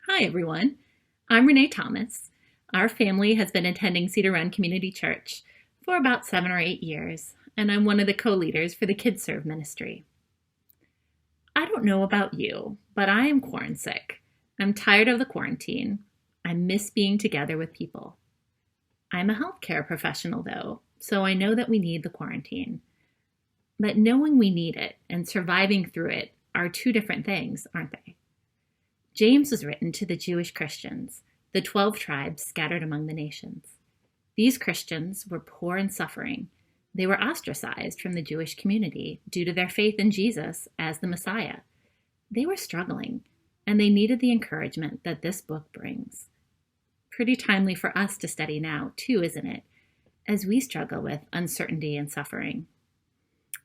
Hi, everyone. I'm Renee Thomas. Our family has been attending Cedar Run Community Church for about 7 or 8 years, and I'm one of the co-leaders for the Kids Serve ministry. I don't know about you, but I am quarantine sick. I'm tired of the quarantine. I miss being together with people. I'm a healthcare professional, though, so I know that we need the quarantine. But knowing we need it and surviving through it are two different things, aren't they? James was written to the Jewish Christians, the 12 tribes scattered among the nations. These Christians were poor and suffering. They were ostracized from the Jewish community due to their faith in Jesus as the Messiah. They were struggling, and they needed the encouragement that this book brings. Pretty timely for us to study now, too, isn't it, as we struggle with uncertainty and suffering.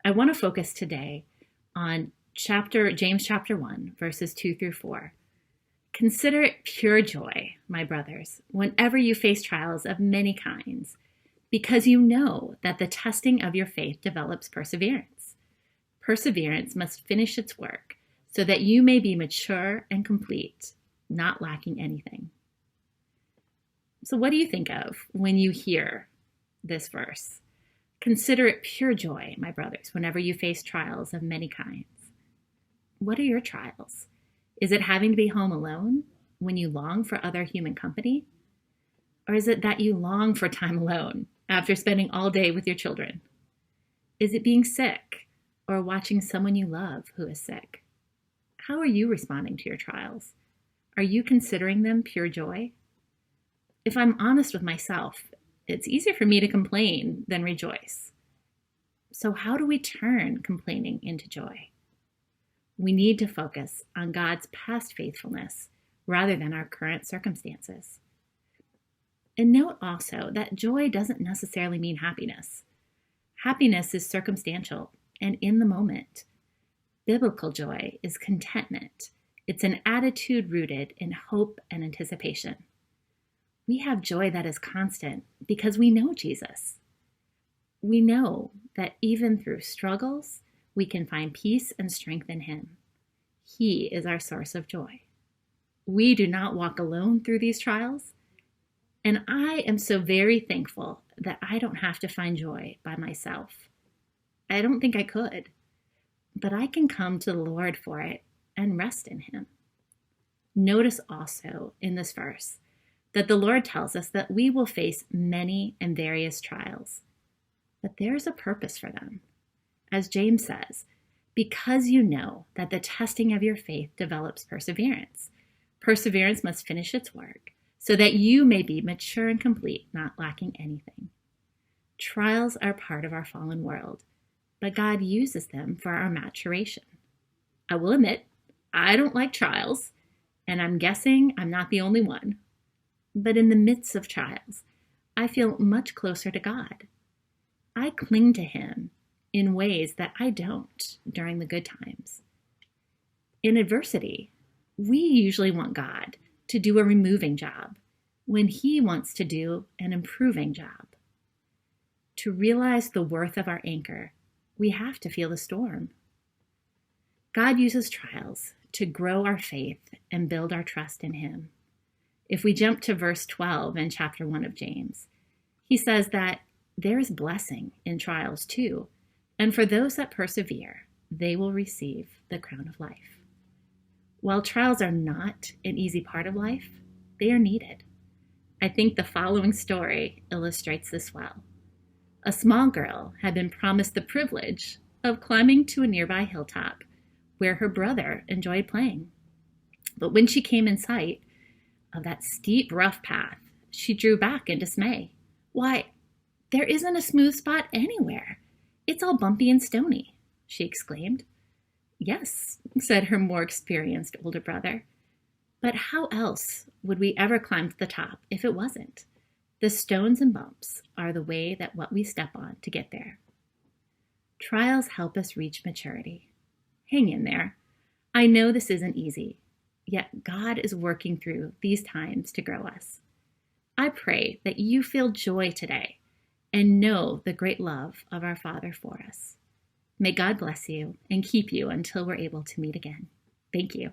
I want to focus today on James chapter 1, verses 2 through 4. Consider it pure joy, my brothers, whenever you face trials of many kinds, because you know that the testing of your faith develops perseverance. Perseverance must finish its work so that you may be mature and complete, not lacking anything. So what do you think of when you hear this verse? Consider it pure joy, my brothers, whenever you face trials of many kinds. What are your trials? Is it having to be home alone when you long for other human company? Or is it that you long for time alone after spending all day with your children? Is it being sick or watching someone you love who is sick? How are you responding to your trials? Are you considering them pure joy? If I'm honest with myself, it's easier for me to complain than rejoice. So how do we turn complaining into joy? We need to focus on God's past faithfulness rather than our current circumstances. And note also that joy doesn't necessarily mean happiness. Happiness is circumstantial and in the moment. Biblical joy is contentment. It's an attitude rooted in hope and anticipation. We have joy that is constant because we know Jesus. We know that even through struggles, we can find peace and strength in him. He is our source of joy. We do not walk alone through these trials, and I am so very thankful that I don't have to find joy by myself. I don't think I could, but I can come to the Lord for it and rest in him. Notice also in this verse that the Lord tells us that we will face many and various trials, but there is a purpose for them. As James says, because you know that the testing of your faith develops perseverance. Perseverance must finish its work so that you may be mature and complete, not lacking anything. Trials are part of our fallen world, but God uses them for our maturation. I will admit, I don't like trials, and I'm guessing I'm not the only one. But in the midst of trials, I feel much closer to God. I cling to him in ways that I don't during the good times. In adversity, we usually want God to do a removing job when he wants to do an improving job. To realize the worth of our anchor, we have to feel the storm. God uses trials to grow our faith and build our trust in him. If we jump to verse 12 in chapter 1 of James, he says that there is blessing in trials too, and for those that persevere, they will receive the crown of life. While trials are not an easy part of life, they are needed. I think the following story illustrates this well. A small girl had been promised the privilege of climbing to a nearby hilltop where her brother enjoyed playing. But when she came in sight of that steep, rough path, she drew back in dismay. Why, there isn't a smooth spot anywhere. It's all bumpy and stony, she exclaimed. Yes, said her more experienced older brother. But how else would we ever climb to the top if it wasn't? The stones and bumps are the way that what we step on to get there. Trials help us reach maturity. Hang in there. I know this isn't easy, yet God is working through these times to grow us. I pray that you feel joy today and know the great love of our Father for us. May God bless you and keep you until we're able to meet again. Thank you.